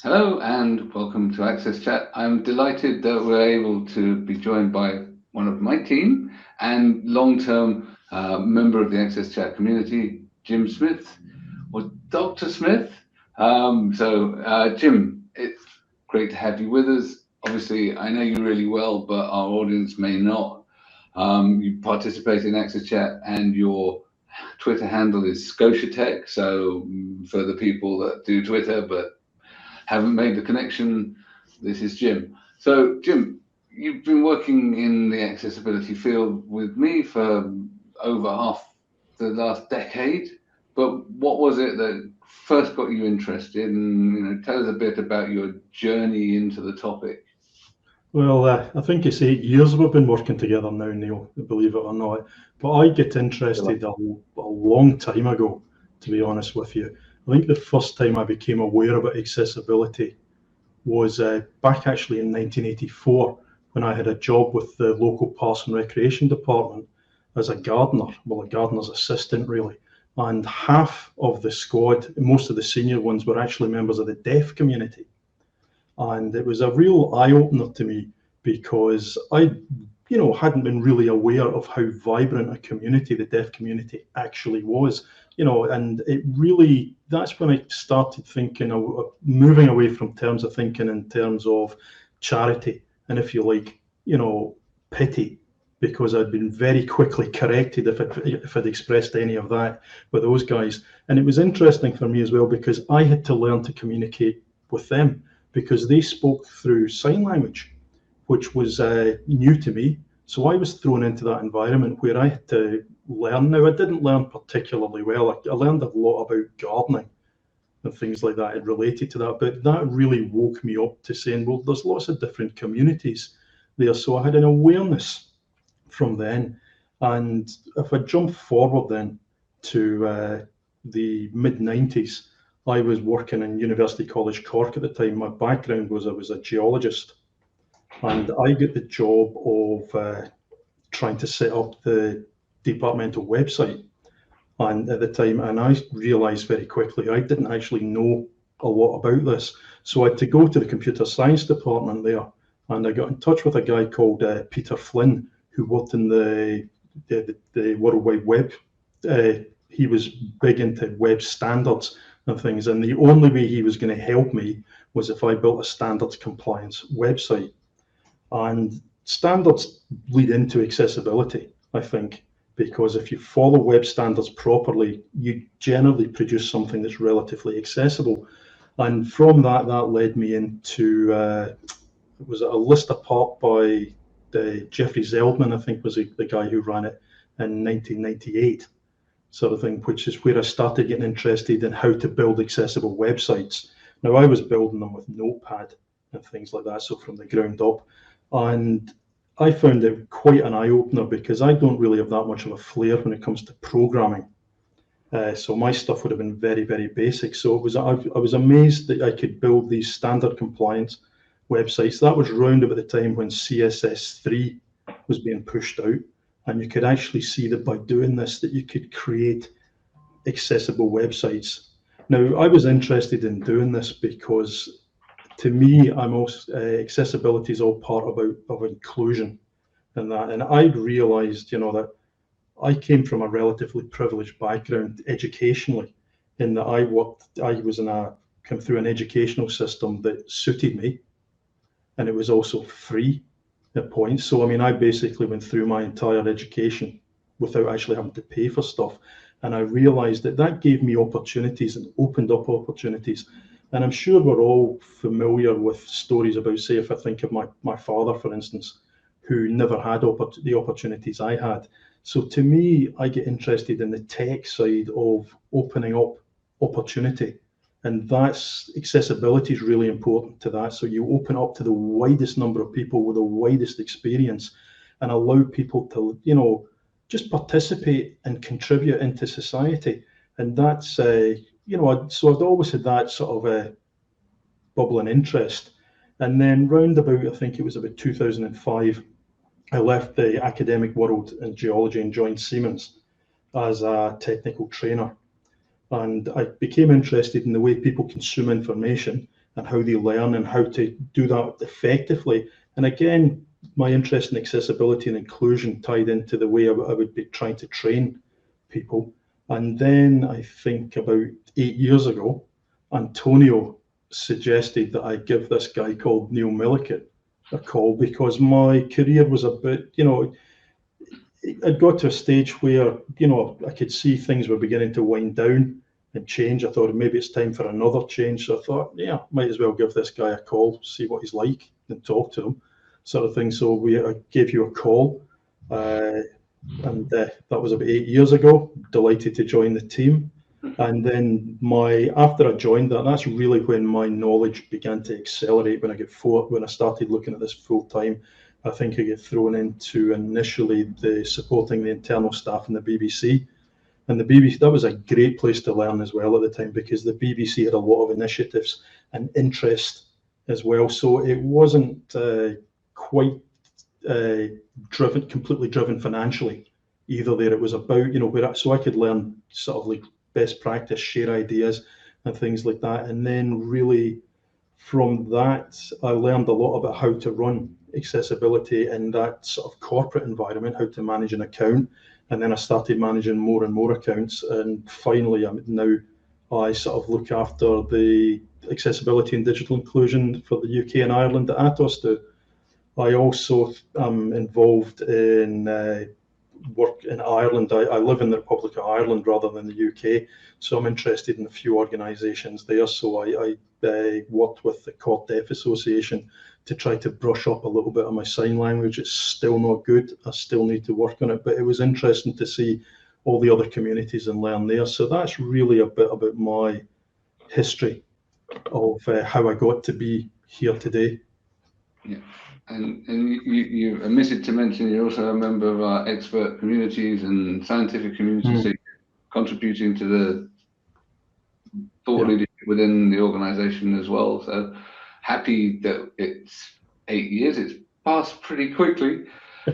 Hello and welcome to Access Chat. I'm delighted that we're able to be joined by one of my team and long-term member of the Access Chat community, Jim Smith, or Dr. Smith. Jim, it's great to have you with us. Obviously, I know you really well, but our audience may not. You participate in Access Chat and your Twitter handle is ScotiaTech. So for the people that do Twitter, but haven't made the connection, this is Jim. So Jim, you've been working in the accessibility field with me for over half the last decade, but what was it that first got you interested? And tell us a bit about your journey into the topic. Well, I think it's 8 years we've been working together now, Neil, believe it or not. But I get interested a long time ago, to be honest with you. I think the first time I became aware about accessibility was back actually in 1984, when I had a job with the local Parks and Recreation Department as a gardener, well, a gardener's assistant really. And half of the squad, most of the senior ones, were actually members of the deaf community. And it was a real eye-opener to me because I, hadn't been really aware of how vibrant a community the deaf community actually was. And it really, that's when I started thinking of moving away from terms of thinking in terms of charity and, if you like, pity, because I'd been very quickly corrected if I'd expressed any of that with those guys. And it was interesting for me as well because I had to learn to communicate with them because they spoke through sign language, which was new to me. So I was thrown into that environment where I had to learn. Now, I didn't learn particularly well. I learned a lot about gardening and things like that related to that, but that really woke me up to saying, well, there's lots of different communities there. So I had an awareness from then. And if I jump forward then to the mid-90s, I was working in University College Cork at the time. My background was I was a geologist, and I got the job of trying to set up the departmental website. And at the time, and I realized very quickly, I didn't actually know a lot about this. So I had to go to the computer science department there, and I got in touch with a guy called Peter Flynn, who worked in the World Wide Web. He was big into web standards and things, and the only way he was going to help me was if I built a standards compliance website. And standards lead into accessibility, I think, because if you follow web standards properly, you generally produce something that's relatively accessible. And from that led me into, it was a list apart by Jeffrey Zeldman, I think was the guy who ran it in 1998, sort of thing, which is where I started getting interested in how to build accessible websites. Now, I was building them with Notepad and things like that, so from the ground up. And I found it quite an eye-opener because I don't really have that much of a flair when it comes to programming. So my stuff would have been very, very basic. So I was amazed that I could build these standard compliance websites. That was round about the time when CSS3 was being pushed out. And you could actually see that by doing this, that you could create accessible websites. Now, I was interested in doing this because to me, accessibility is all part of inclusion and that. And I realized, that I came from a relatively privileged background educationally, in that I came through an educational system that suited me, and it was also free at points. So, I mean, I basically went through my entire education without actually having to pay for stuff. And I realized that gave me opportunities and opened up opportunities. And I'm sure we're all familiar with stories about, say, if I think of my father, for instance, who never had the opportunities I had. So to me, I get interested in the tech side of opening up opportunity. And that's accessibility is really important to that. So you open up to the widest number of people with the widest experience and allow people to, just participate and contribute into society. And that's, so I'd always had that sort of a bubbling interest. And then round about, I think it was about 2005, I left the academic world in geology and joined Siemens as a technical trainer. And I became interested in the way people consume information and how they learn and how to do that effectively. And again, my interest in accessibility and inclusion tied into the way I would be trying to train people. And then I think about 8 years ago, Antonio suggested that I give this guy called Neil Milliken a call, because my career was a bit, I'd got to a stage where, I could see things were beginning to wind down and change. I thought maybe it's time for another change. So I thought, yeah, might as well give this guy a call, see what he's like and talk to him, sort of thing. So I gave you a call, and that was about 8 years ago. Delighted to join the team. And then after I joined that's really when my knowledge began to accelerate. When I started looking at this full time, I think I get thrown into initially supporting the internal staff in the BBC. And the BBC, that was a great place to learn as well at the time, because the BBC had a lot of initiatives and interest as well. So it wasn't quite completely driven financially either there. It was about, so I could learn sort of like best practice, share ideas and things like that. And then really from that, I learned a lot about how to run accessibility in that sort of corporate environment, how to manage an account. And then I started managing more and more accounts. And finally, now I sort of look after the accessibility and digital inclusion for the UK and Ireland that Atos do. I also am involved in work in Ireland. I live in the Republic of Ireland rather than the UK, so I'm interested in a few organisations there. So I worked with the Cord Deaf Association to try to brush up a little bit on my sign language. It's still not good. I still need to work on it, but it was interesting to see all the other communities and learn there. So that's really a bit about my history of how I got to be here today. Yeah. And you omitted to mention you're also a member of our expert communities and scientific communities, so you're contributing to the thought leadership within the organisation as well. So happy that it's 8 years. It's passed pretty quickly.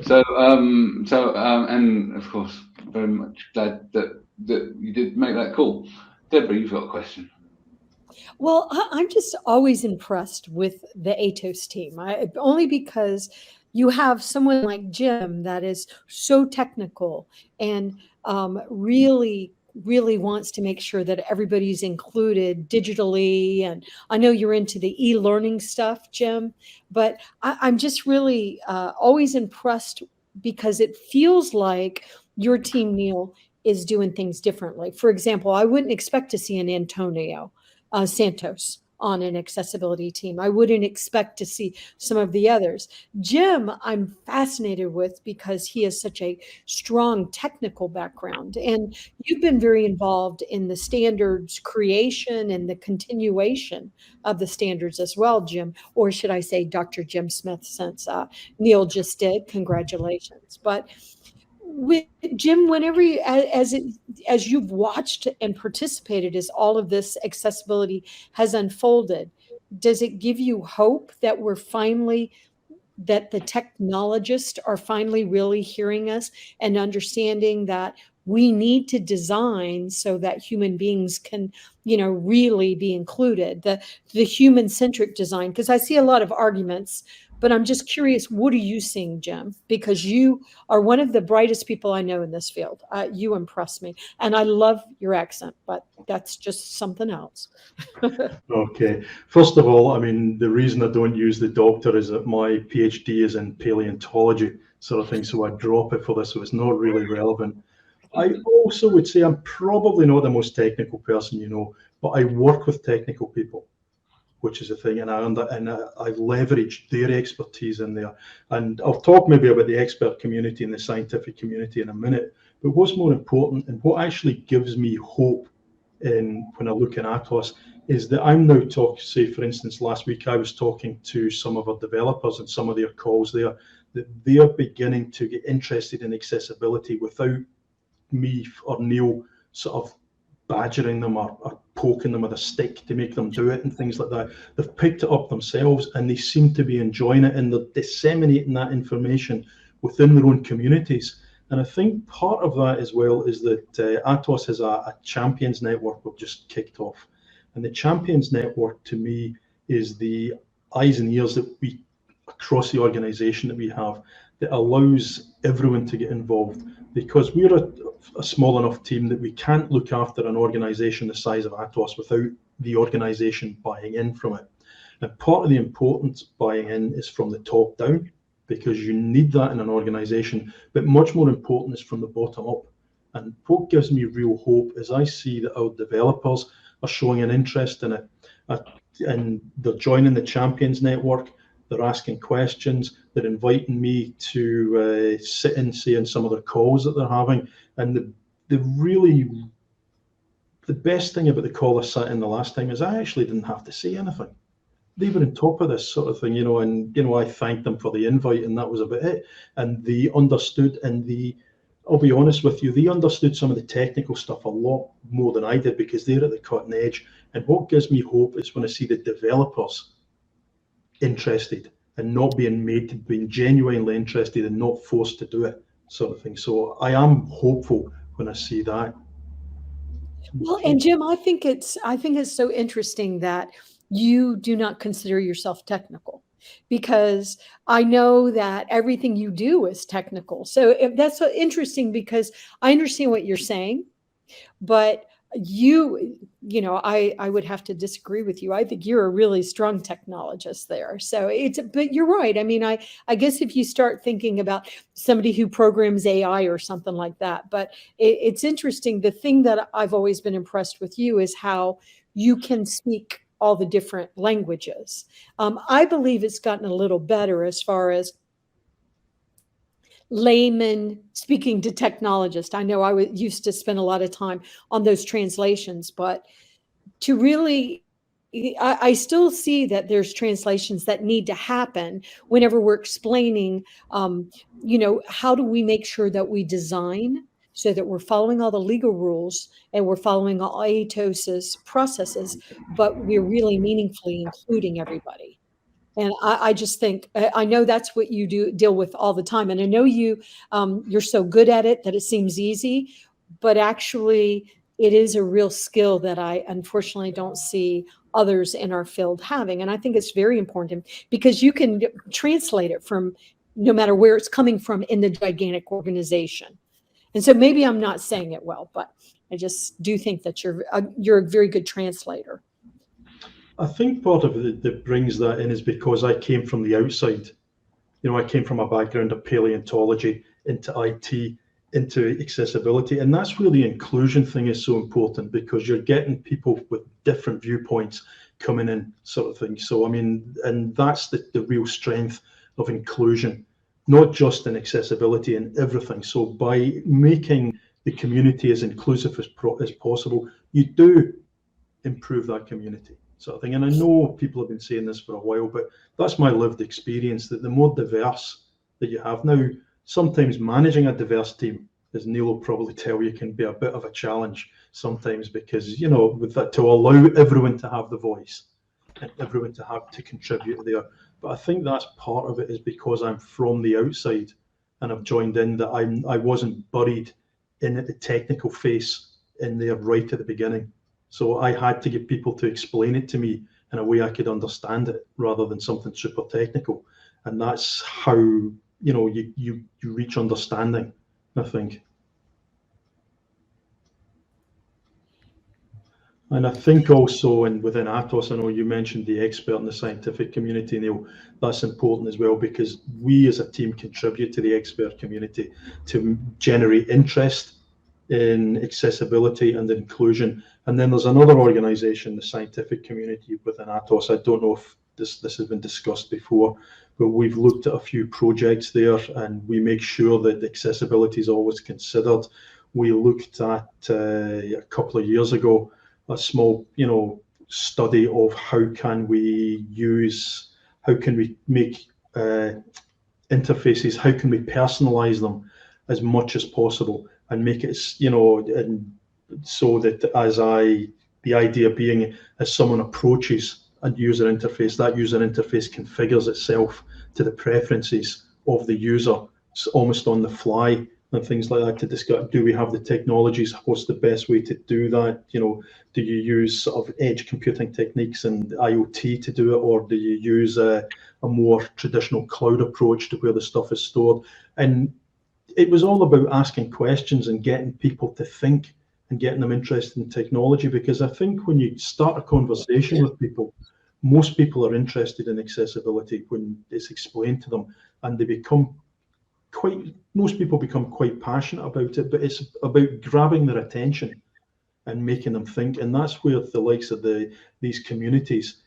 So and of course, very much glad that you did make that call. Debra, you've got a question. Well, I'm just always impressed with the Atos team, only because you have someone like Jim that is so technical and really wants to make sure that everybody's included digitally. And I know you're into the e-learning stuff, Jim, but I'm just really always impressed, because it feels like your team, Neil, is doing things differently. For example, I wouldn't expect to see an Antonio Santos on an accessibility team. I wouldn't expect to see some of the others. Jim, I'm fascinated with, because he has such a strong technical background, and you've been very involved in the standards creation and the continuation of the standards as well, Jim, or should I say Dr. Jim Smith, since Neil just did. Congratulations. But with Jim, whenever as you've watched and participated as all of this accessibility has unfolded, does it give you hope that that the technologists are finally really hearing us and understanding that we need to design so that human beings can, really be included, the human-centric design? Because I see a lot of arguments, but I'm just curious, what are you seeing, Jim? Because you are one of the brightest people I know in this field. You impress me. And I love your accent, but that's just something else. Okay. First of all, the reason I don't use the doctor is that my PhD is in paleontology, sort of thing, so I drop it for this, so it's not really relevant. I also would say I'm probably not the most technical person, but I work with technical people, which is a thing, and I leverage their expertise in there. And I'll talk maybe about the expert community and the scientific community in a minute, but what's more important and what actually gives me hope when I look at Atos is that I'm now talking, say for instance, last week I was talking to some of our developers and some of their calls there, that they're beginning to get interested in accessibility without me or Neil sort of badgering them or poking them with a stick to make them do it and things like that. They've picked it up themselves and they seem to be enjoying it, and they're disseminating that information within their own communities. And I think part of that as well is that Atos has a champions network we've just kicked off. And the champions network to me is the eyes and ears that we across the organization that we have that allows everyone to get involved, because we're a small enough team that we can't look after an organization the size of Atos without the organization buying in from it. And part of the importance buying in is from the top down, because you need that in an organization, but much more important is from the bottom up. And what gives me real hope is I see that our developers are showing an interest in it, and they're joining the Champions Network, they're asking questions, they're inviting me to sit in, say, in some of the calls that they're having. And the best thing about the call I sat in the last time is I actually didn't have to say anything. They were on top of this sort of thing, and I thanked them for the invite, and that was about it. And they understood, and I'll be honest with you, they understood some of the technical stuff a lot more than I did, because they're at the cutting edge. And what gives me hope is when I see the developers interested and not being made to be genuinely interested and not forced to do it, sort of thing. So I am hopeful when I see that. Well, and Jim, I think it's so interesting that you do not consider yourself technical, because I know that everything you do is technical. So that's so interesting, because I understand what you're saying, but I would have to disagree with you. I think you're a really strong technologist there. So but you're right. I mean, I guess if you start thinking about somebody who programs AI or something like that, but it's interesting. The thing that I've always been impressed with you is how you can speak all the different languages. I believe it's gotten a little better as far as layman speaking to technologists. I know I used to spend a lot of time on those translations, but to really, I still see that there's translations that need to happen whenever we're explaining, how do we make sure that we design so that we're following all the legal rules and we're following all Atos's processes, but we're really meaningfully including everybody. And I just think, I know that's what you deal with all the time. And I know you're so good at it that it seems easy, but actually it is a real skill that I unfortunately don't see others in our field having. And I think it's very important, because you can translate it from no matter where it's coming from in the gigantic organization. And so maybe I'm not saying it well, but I just do think that you're a very good translator. I think part of it that brings that in is because I came from the outside. I came from a background of paleontology into IT, into accessibility. And that's where the inclusion thing is so important, because you're getting people with different viewpoints coming in, sort of thing. So, I mean, and that's the real strength of inclusion, not just in accessibility and everything. So by making the community as inclusive as possible, you do improve that community, sort of thing. And I know people have been saying this for a while, but that's my lived experience, that the more diverse that you have now, sometimes managing a diverse team, as Neil will probably tell you, can be a bit of a challenge sometimes, because with that, to allow everyone to have the voice and everyone to have to contribute there. But I think that's part of it, is because I'm from the outside and I've joined in, that I wasn't buried in the technical face in there right at the beginning. So I had to get people to explain it to me in a way I could understand it, rather than something super technical. And that's how you reach understanding, I think. And I think also, and within Atos, I know you mentioned the expert in the scientific community, Neil. That's important as well, because we as a team contribute to the expert community to generate interest in accessibility and inclusion. And then there's another organization, the scientific community within Atos. I don't know if this has been discussed before, but we've looked at a few projects there, and we make sure that accessibility is always considered. We looked at a couple of years ago a small study of how can we make interfaces, how can we personalize them as much as possible, and make it and so that the idea being, as someone approaches a user interface, that user interface configures itself to the preferences of the user. It's almost on the fly, and things like that to discuss, do we have the technologies, what's the best way to do that, you know, do you use sort of edge computing techniques and IoT to do it, or do you use a more traditional cloud approach to where the stuff is stored? And it was all about asking questions and getting people to think and getting them interested in technology, because I think when you start a conversation with people, most people are interested in accessibility when it's explained to them, and they become most people become quite passionate about it, but it's about grabbing their attention and making them think. And that's where the likes of these communities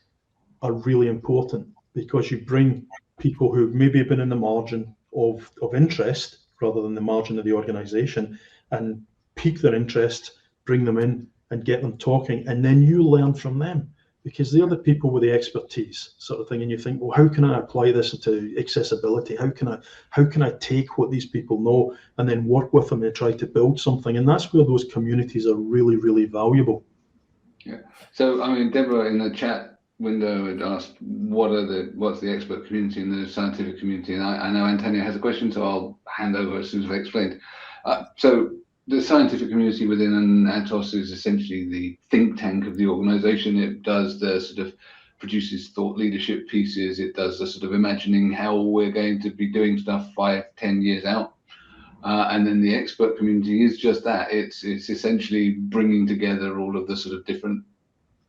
are really important, because you bring people who've maybe been in the margin of interest rather than the margin of the organization, and pique their interest, bring them in and get them talking, and then you learn from them, because they're the people with the expertise, sort of thing. And you think, well, how can I apply this to accessibility? How can I take what these people know and then work with them and try to build something? And that's where those communities are really, really valuable. Yeah. So, I mean, Debra in the chat window had asked, what's the expert community and the scientific community? And I know Antonio has a question, so I'll hand over as soon as I've explained. So the scientific community within Atos is essentially the think tank of the organization. It does the sort of produces thought leadership pieces. It does the sort of imagining how we're going to be doing stuff 5-10 years out. And then the expert community is just that. It's essentially bringing together all of the sort of different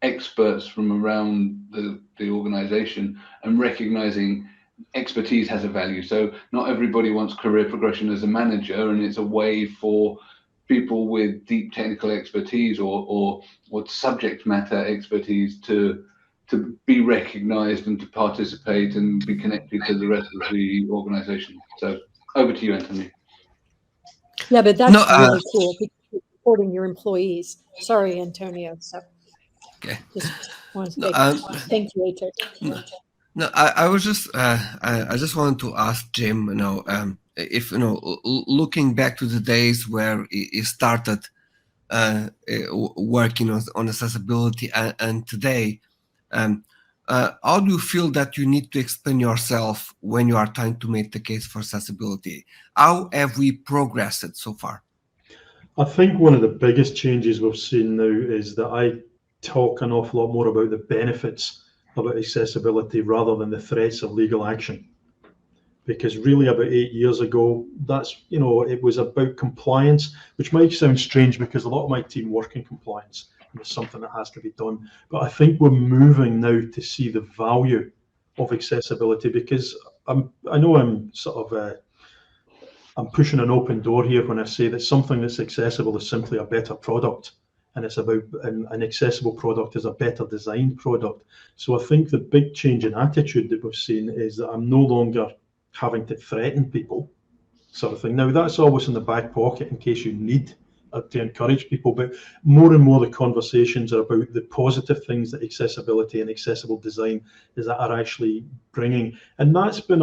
experts from around the organization and recognizing expertise has a value. So not everybody wants career progression as a manager, and it's a way for people with deep technical expertise or subject matter expertise to be recognized and to participate and be connected to the rest of the organization. So over to you, Anthony. Yeah, but that's really cool, because you're supporting your employees. Sorry, Antonio. So okay. Just want to say thank you, Ato. No, I was just I just wanted to ask Jim, if looking back to the days where he started working on accessibility and today, how do you feel that you need to explain yourself when you are trying to make the case for accessibility? How have we progressed so far? I think one of the biggest changes we've seen now is that I talk an awful lot more about the benefits about accessibility rather than the threats of legal action. Because really about 8 years ago, it was about compliance, which might sound strange because a lot of my team work in compliance and it's something that has to be done. But I think we're moving now to see the value of accessibility, because I know I'm sort of I'm pushing an open door here when I say that something that's accessible is simply a better product. And it's about an accessible product is a better designed product. So I think the big change in attitude that we've seen is that I'm no longer having to threaten people, sort of thing. Now, that's always in the back pocket in case you need to encourage people, but more and more the conversations are about the positive things that accessibility and accessible design is that are actually bringing. And that's been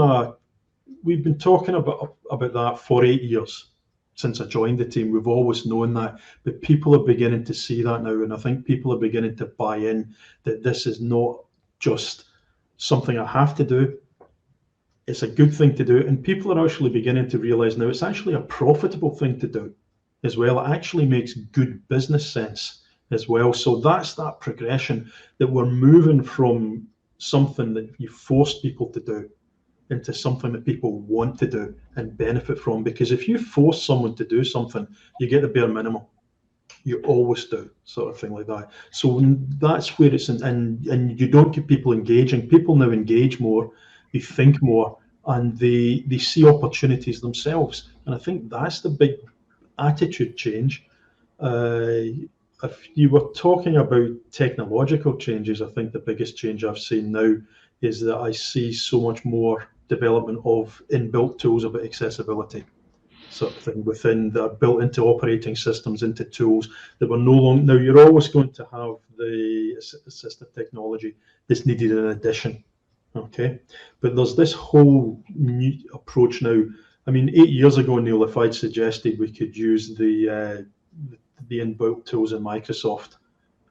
we've been talking about that for 8 years. Since I joined the team, we've always known that, but people are beginning to see that now, and I think people are beginning to buy in that this is not just something I have to do, it's a good thing to do, and people are actually beginning to realize now it's actually a profitable thing to do as well. It actually makes good business sense as well. So that's that progression, that we're moving from something that you force people to do into something that people want to do and benefit from. Because if you force someone to do something, you get the bare minimum. You always do, sort of thing like that. So that's where it's and you don't get people engaging. People now engage more, they think more, and they see opportunities themselves. And I think that's the big attitude change. If you were talking about technological changes, I think the biggest change I've seen now is that I see so much more development of inbuilt tools about accessibility, sort of thing, within that, built into operating systems, into tools that were no longer. Now, you're always going to have the assistive technology that's needed in addition, okay? But there's this whole new approach now. I mean, 8 years ago, Neil, if I'd suggested we could use the inbuilt tools in Microsoft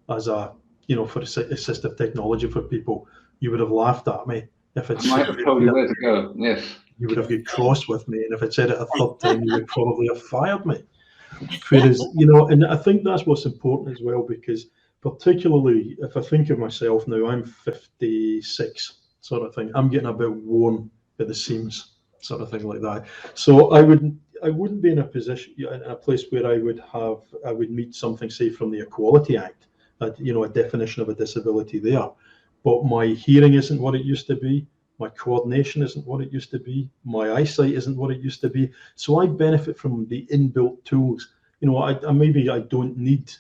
as for assistive technology for people, you would have laughed at me If it I might have told you where to go. Yes. you would have got cross with me, and if it said it a third time, you would probably have fired me. Whereas, and I think that's what's important as well, because particularly if I think of myself now, I'm 56 sort of thing. I'm getting a bit worn at the seams, sort of thing like that. So I wouldn't be in a position, in a place where I would meet something, say, from the Equality Act, a definition of a disability there. But my hearing isn't what it used to be. My coordination isn't what it used to be. My eyesight isn't what it used to be. So I benefit from the inbuilt tools. Maybe I don't need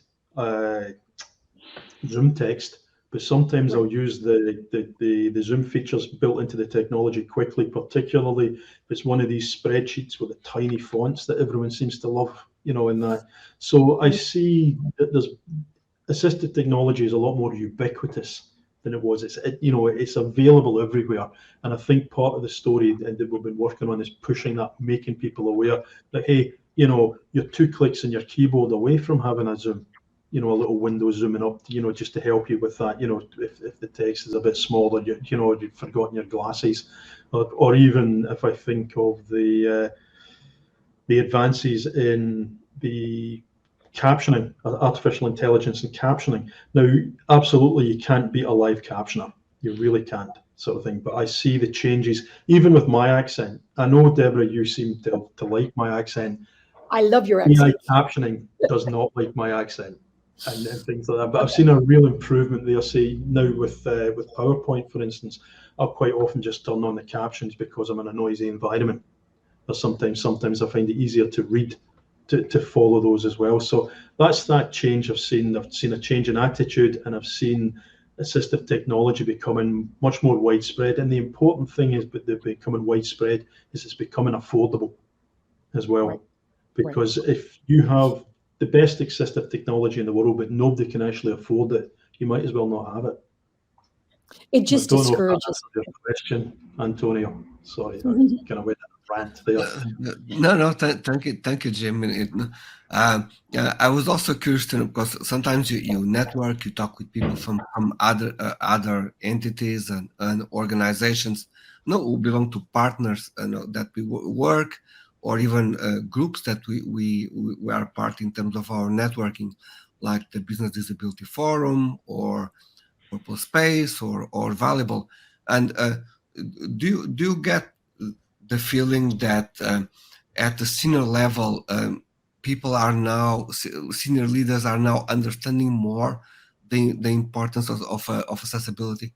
Zoom text, but sometimes I'll use the Zoom features built into the technology quickly, particularly if it's one of these spreadsheets with the tiny fonts that everyone seems to love, in that. So I see that there's assistive technology is a lot more ubiquitous than it was. It's available everywhere, and I think part of the story that we've been working on is pushing that, making people aware that, hey, you're 2 clicks on your keyboard away from having a Zoom, a little window zooming up, just to help you with that. If the text is a bit smaller, you've forgotten your glasses, or even if I think of the advances in the captioning, artificial intelligence and captioning. Now, absolutely, you can't beat a live captioner. You really can't, sort of thing. But I see the changes, even with my accent. I know, Deborah, you seem to like my accent. I love your accent. AI captioning does not like my accent and things like that. But I've seen a real improvement there. Say now with PowerPoint, for instance, I'll quite often just turn on the captions because I'm in a noisy environment. Or sometimes I find it easier to read. To follow those as well. So that's that change I've seen. I've seen a change in attitude, and I've seen assistive technology becoming much more widespread. And the important thing is, but they're becoming widespread, is it's becoming affordable as well. Right. Because if you have the best assistive technology in the world, but nobody can actually afford it, you might as well not have it. It just discourages. Your question, Antonio. Sorry, I kind of went rant there. No, thank you, Jim. I was also curious to know, because sometimes you network, you talk with people from other entities and organizations, who belong to partners, that we work, or even groups that we are part in terms of our networking, like the Business Disability Forum or Purple Space or Valuable. And do you get the feeling that at the senior level, senior leaders are now understanding more the importance of accessibility?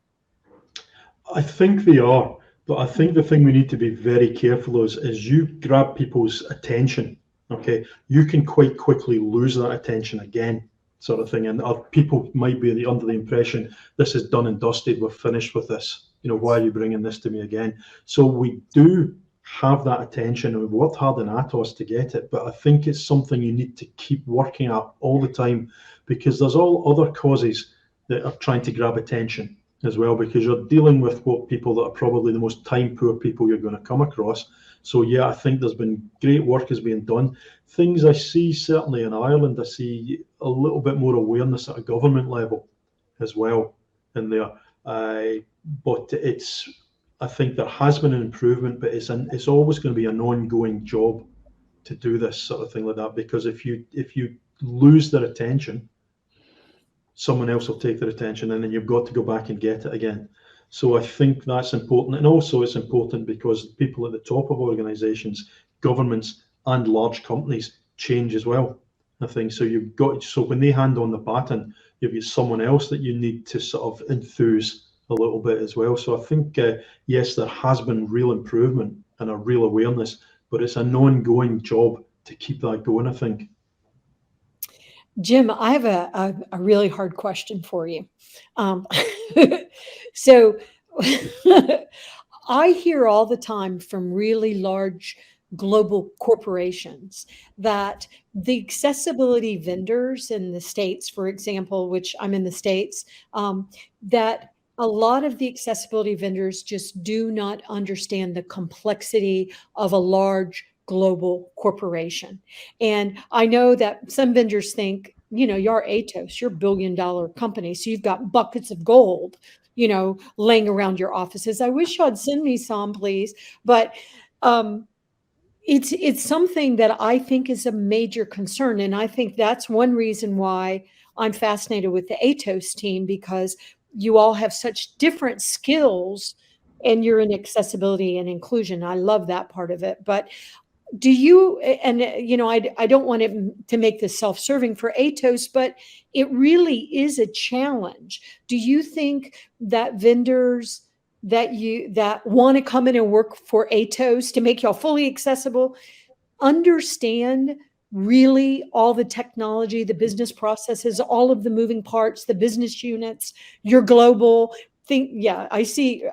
I think they are, but I think the thing we need to be very careful is you grab people's attention. Okay, you can quite quickly lose that attention again, sort of thing, and people might be under the impression this is done and dusted. We're finished with this. Why are you bringing this to me again? So we do have that attention, and we've worked hard in Atos to get it, but I think it's something you need to keep working at all the time, because there's all other causes that are trying to grab attention as well, because you're dealing with people that are probably the most time poor people you're going to come across. So yeah, I think there's been great work is being done. Things I see certainly in Ireland, I see a little bit more awareness at a government level as well in there. But I think there has been an improvement, but it's always going to be an ongoing job to do this sort of thing like that, because if you lose their attention, someone else will take their attention, and then you've got to go back and get it again. So I think that's important. And also it's important because people at the top of organizations, governments and large companies change as well, I think. So when they hand on the baton, you've got someone else that you need to sort of enthuse a little bit as well. So I think, yes, there has been real improvement and a real awareness, but it's an ongoing job to keep that going, I think. Jim, I have a really hard question for you. So I hear all the time from really large global corporations that the accessibility vendors in the States, for example, which I'm in the States, that a lot of the accessibility vendors just do not understand the complexity of a large global corporation. And I know that some vendors think, you're Atos, you're $1 billion company, so you've got buckets of gold laying around your offices. I wish y'all'd send me some, please. But it's something that I think is a major concern. And I think that's one reason why I'm fascinated with the Atos team, because you all have such different skills and you're in accessibility and inclusion. I love that part of it. But do you, and I don't want it to make this self-serving for Atos, but it really is a challenge. Do you think that vendors that want to come in and work for Atos to make y'all fully accessible understand really all the technology, the business processes, all of the moving parts, the business units, your global thing? Yeah, I see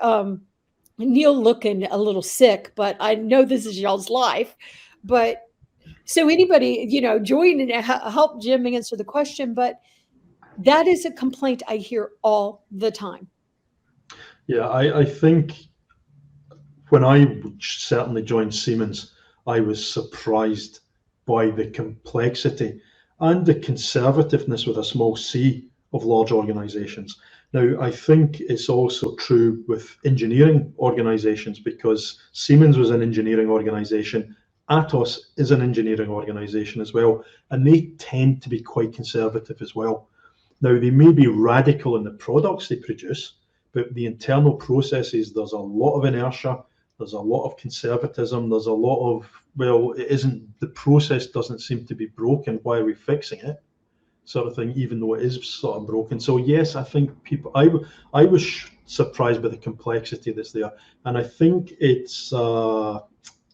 Neil looking a little sick, but I know this is y'all's life. But so anybody, join and help Jim answer the question. But that is a complaint I hear all the time. Yeah, I think when I certainly joined Siemens, I was surprised by the complexity and the conservativeness with a small c of large organizations. Now, I think it's also true with engineering organizations, because Siemens was an engineering organization, Atos is an engineering organization as well, and they tend to be quite conservative as well. Now, they may be radical in the products they produce, but the internal processes, there's a lot of inertia, there's a lot of conservatism, there's a lot of, well, it isn't, the process doesn't seem to be broken, why are we fixing it, sort of thing, even though it is sort of broken. So yes, I think people, I was surprised by the complexity that's there, and I think it's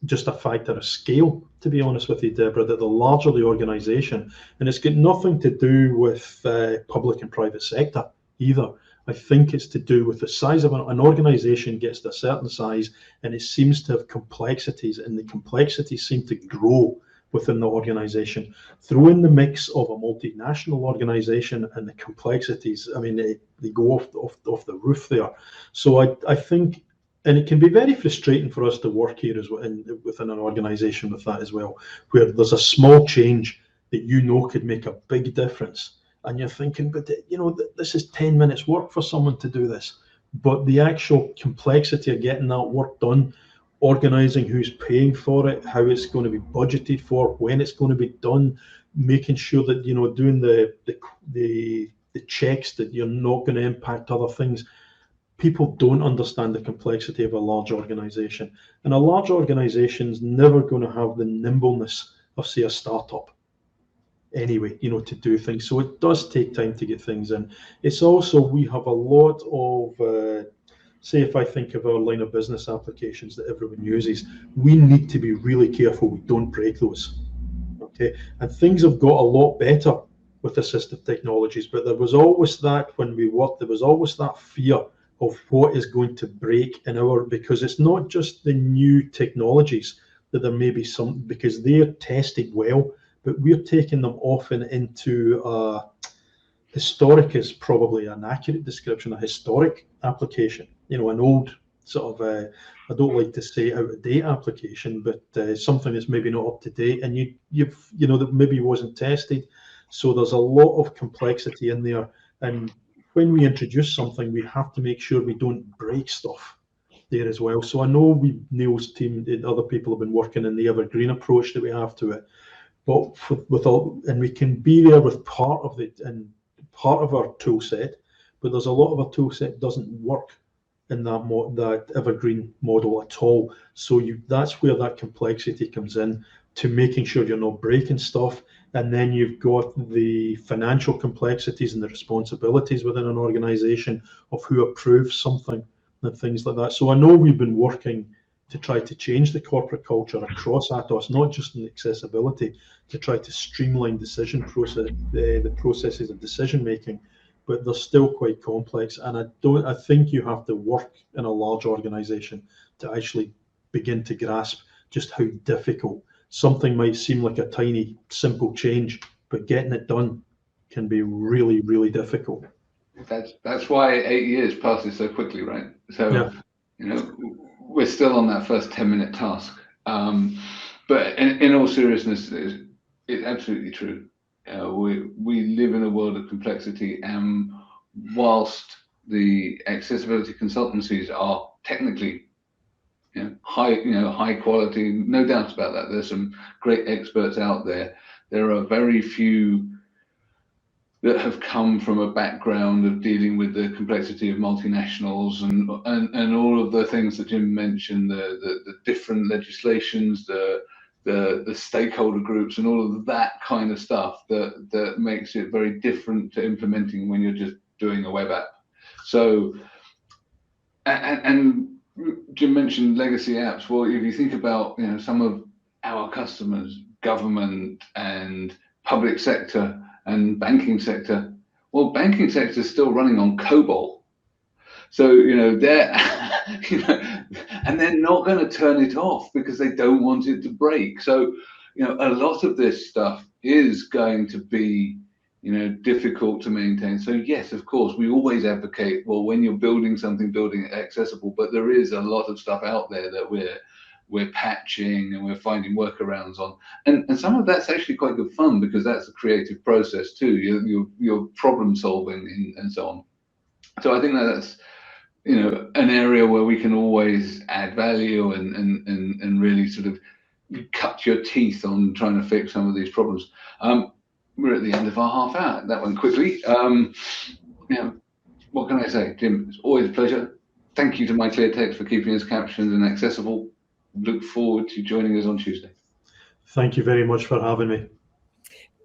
just a factor of scale, to be honest with you, Deborah, that the larger the organization, and it's got nothing to do with public and private sector either. I think it's to do with the size of an organization gets to a certain size, and it seems to have complexities, and the complexities seem to grow within the organization. Throw in the mix of a multinational organization and the complexities, I mean, they go off the roof there. So I think, and it can be very frustrating for us to work here as well within an organization with that as well, where there's a small change that could make a big difference. And you're thinking, but this is 10 minutes work for someone to do this. But the actual complexity of getting that work done, organizing who's paying for it, how it's going to be budgeted for, when it's going to be done, making sure that, doing the checks that you're not going to impact other things. People don't understand the complexity of a large organization. And a large organization is never going to have the nimbleness of, say, a startup anyway, to do things. So it does take time to get things in. It's also, we have a lot of, say if I think of our line of business applications that everyone uses, we need to be really careful we don't break those, okay? And things have got a lot better with assistive technologies, but there was always that, when we worked, there was always that fear of what is going to break because it's not just the new technologies that there may be some, because they're tested well, but we're taking them often into historic is probably an accurate description, a historic application, an old sort of, I don't like to say out of date application, but something that's maybe not up to date, and that maybe wasn't tested. So there's a lot of complexity in there. And when we introduce something, we have to make sure we don't break stuff there as well. So I know Neil's team, other people have been working in the evergreen approach that we have to it. But and we can be there with part of our tool set, but there's a lot of our tool set doesn't work in that evergreen model at all. So that's where that complexity comes in, to making sure you're not breaking stuff. And then you've got the financial complexities and the responsibilities within an organization of who approves something and things like that. So I know we've been working to try to change the corporate culture across Atos, not just in accessibility, to try to streamline decision process, the processes of decision making, but they're still quite complex. And I think you have to work in a large organization to actually begin to grasp just how difficult something might seem like a tiny, simple change, but getting it done can be really, really difficult. That's why 8 years passes so quickly, right? So, yeah. We're still on that first 10-minute task. But in all seriousness, it's absolutely true. We live in a world of complexity, and whilst the accessibility consultancies are technically high quality, no doubt about that. There's some great experts out there. There are very few that have come from a background of dealing with the complexity of multinationals and all of the things that Jim mentioned, the different legislations, the stakeholder groups, and all of that kind of stuff that makes it very different to implementing when you're just doing a web app. So, and Jim mentioned legacy apps. Well, if you think about some of our customers, government and public sector and banking sector, well, banking sector is still running on COBOL. So they're and they're not going to turn it off because they don't want it to break. So a lot of this stuff is going to be difficult to maintain. So yes, of course, we always advocate, well, when you're building something, building it accessible, but there is a lot of stuff out there that we're patching and we're finding workarounds on, and some of that's actually quite good fun because that's a creative process too. You're problem solving and so on. So I think that's an area where we can always add value and really sort of cut your teeth on trying to fix some of these problems. We're at the end of our half hour. That went quickly. What can I say, Jim? It's always a pleasure. Thank you to my clear text for keeping us captioned and accessible. Look forward to joining us on Tuesday. Thank you very much for having me.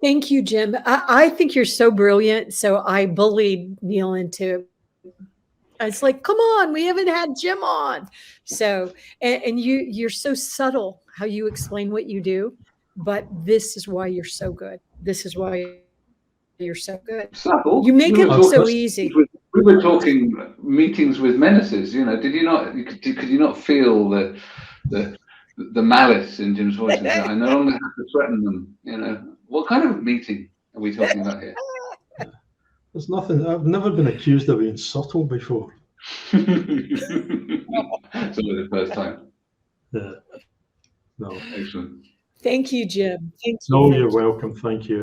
Thank you, Jim. I think you're so brilliant. So I bullied Neil into, it's like, come on, we haven't had Jim on. So, and you're so subtle how you explain what you do, but this is why you're so good. This is why you're so good. Subtle. You make it look so easy. We were talking meetings with menaces. Did you not? Could you not feel the malice in Jim's voice? I no longer have to threaten them. What kind of meeting are we talking about here? There's nothing. I've never been accused of being subtle before. It's only the first time. Yeah. No. Excellent. Thank you, Jim. Thank you. No, you're welcome. Thank you.